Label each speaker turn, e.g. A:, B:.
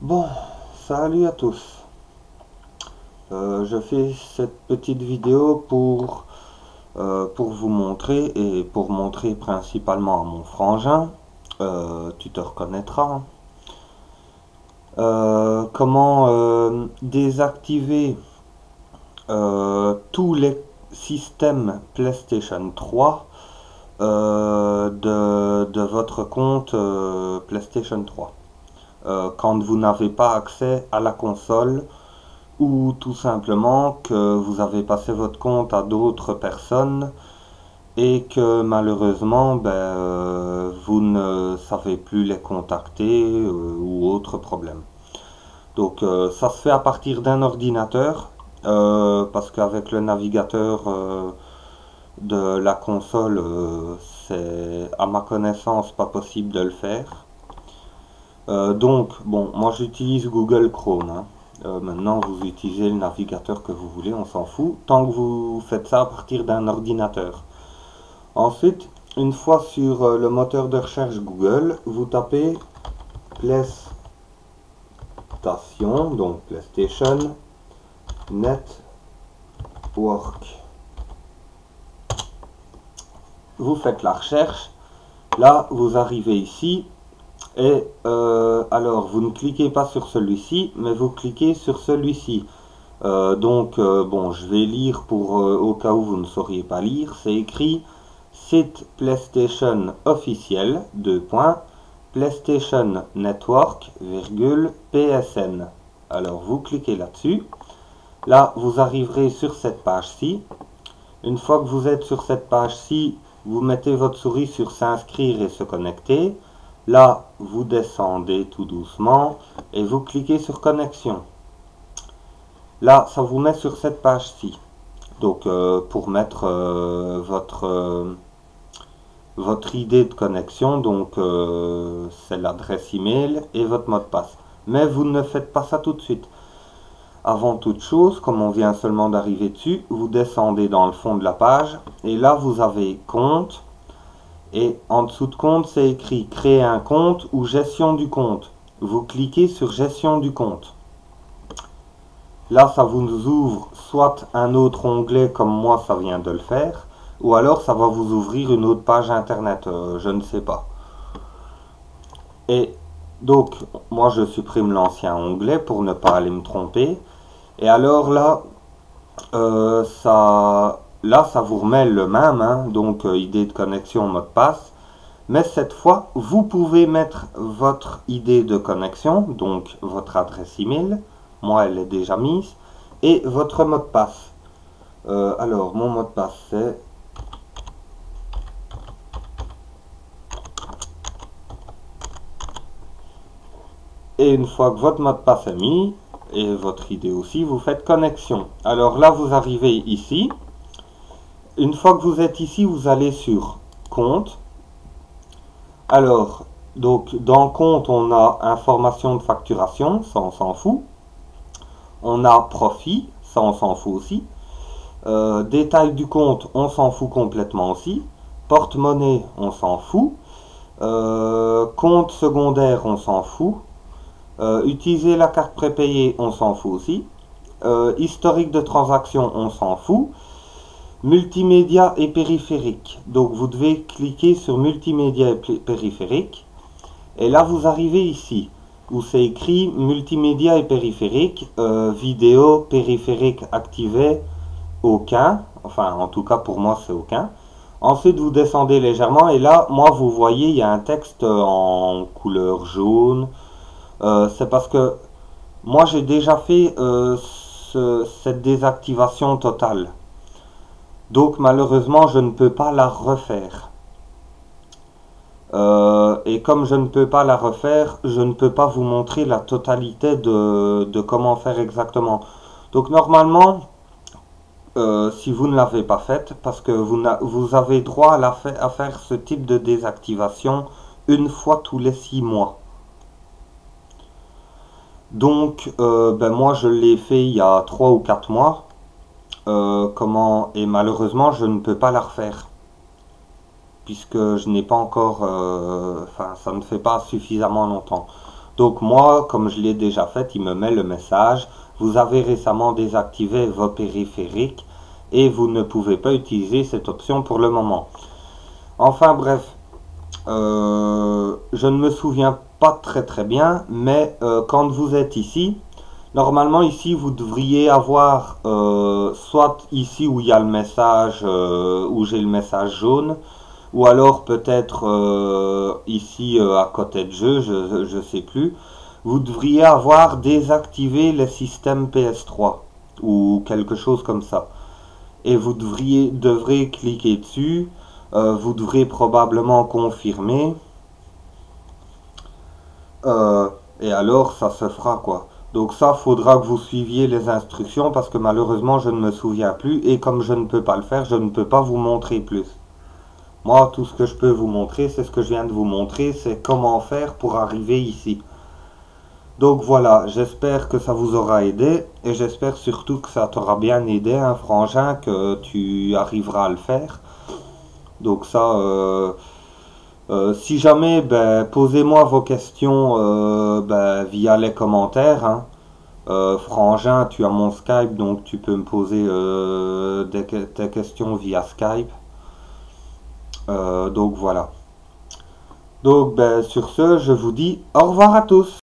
A: Bon, salut à tous. Je fais cette petite vidéo pour vous montrer et pour montrer principalement à mon frangin, tu te reconnaîtras, hein, comment désactiver tous les systèmes PlayStation 3 de votre compte PlayStation 3. Quand vous n'avez pas accès à la console ou tout simplement que vous avez passé votre compte à d'autres personnes et que malheureusement vous ne savez plus les contacter ou autre problème. Donc ça se fait à partir d'un ordinateur parce qu'avec le navigateur de la console c'est à ma connaissance pas possible de le faire. Donc, bon, moi j'utilise Google Chrome, hein. Maintenant, vous utilisez le navigateur que vous voulez, on s'en fout, tant que vous faites ça à partir d'un ordinateur. Ensuite, une fois sur le moteur de recherche Google, vous tapez PlayStation, donc PlayStation Network. Vous faites la recherche, là vous arrivez ici. Et alors, vous ne cliquez pas sur celui-ci, mais vous cliquez sur celui-ci. Bon, je vais lire pour au cas où vous ne sauriez pas lire. C'est écrit site PlayStation officiel, PlayStation Network, PSN. Alors, vous cliquez là-dessus. Là, vous arriverez sur cette page-ci. Une fois que vous êtes sur cette page-ci, vous mettez votre souris sur s'inscrire et se connecter. Là, vous descendez tout doucement et vous cliquez sur connexion. Là, ça vous met sur cette page-ci. Donc, pour mettre votre ID de connexion, donc c'est l'adresse email et votre mot de passe. Mais vous ne faites pas ça tout de suite. Avant toute chose, comme on vient seulement d'arriver dessus, vous descendez dans le fond de la page et là, vous avez compte. Et en dessous de compte, c'est écrit créer un compte ou gestion du compte. Vous cliquez sur gestion du compte. Là, ça vous ouvre soit un autre onglet comme moi, ça vient de le faire, ou alors ça va vous ouvrir une autre page internet, je ne sais pas. Et donc, moi je supprime l'ancien onglet pour ne pas aller me tromper. Et alors là, ça vous remet le même, hein, donc ID de connexion, mot de passe. Mais cette fois, vous pouvez mettre votre ID de connexion, donc votre adresse email. Moi, elle est déjà mise. Et votre mot de passe. Alors, mon mot de passe, c'est... Et une fois que votre mot de passe est mis, et votre ID aussi, vous faites connexion. Alors là, vous arrivez ici. Une fois que vous êtes ici, vous allez sur compte. Alors, donc dans compte, on a information de facturation, ça on s'en fout. On a profit, ça on s'en fout aussi. Détail du compte, on s'en fout complètement aussi. Porte-monnaie, on s'en fout. Compte secondaire, on s'en fout. Utiliser la carte prépayée, on s'en fout aussi. Historique de transaction, on s'en fout. Multimédia et périphérique. Donc vous devez cliquer sur multimédia et périphérique. Et là vous arrivez ici où c'est écrit multimédia et périphérique, vidéo, périphérique activé, aucun. Enfin en tout cas pour moi c'est aucun. Ensuite vous descendez légèrement et là moi vous voyez il y a un texte en couleur jaune. C'est parce que moi j'ai déjà fait cette désactivation totale. Donc malheureusement je ne peux pas la refaire. Et comme je ne peux pas la refaire, je ne peux pas vous montrer la totalité de comment faire exactement. Donc normalement, si vous ne l'avez pas faite, parce que vous avez droit à faire ce type de désactivation une fois tous les 6 mois. Donc moi je l'ai fait il y a 3 ou 4 mois. Et malheureusement je ne peux pas la refaire puisque je n'ai pas encore ça ne fait pas suffisamment longtemps. Donc moi, comme je l'ai déjà fait, il me met le message, vous avez récemment désactivé vos périphériques et vous ne pouvez pas utiliser cette option pour le moment. Enfin bref, je ne me souviens pas très bien, mais quand vous êtes ici, normalement ici vous devriez avoir soit ici où il y a le message, où j'ai le message jaune, ou alors peut-être ici à côté de jeu, je sais plus. Vous devriez avoir désactivé les systèmes PS3 ou quelque chose comme ça. Et vous devrez cliquer dessus. Vous devrez probablement confirmer. euh, et alors ça se fera quoi. Donc ça, faudra que vous suiviez les instructions parce que malheureusement je ne me souviens plus et comme je ne peux pas le faire, je ne peux pas vous montrer plus. Moi, tout ce que je peux vous montrer, c'est ce que je viens de vous montrer, c'est comment faire pour arriver ici. Donc voilà, j'espère que ça vous aura aidé et j'espère surtout que ça t'aura bien aidé, hein, frangin, que tu arriveras à le faire. Donc ça, si jamais, ben, posez-moi vos questions ben, via les commentaires. Hein. Frangin, tu as mon Skype, donc tu peux me poser tes questions via Skype. Donc voilà. Donc ben, sur ce, je vous dis au revoir à tous.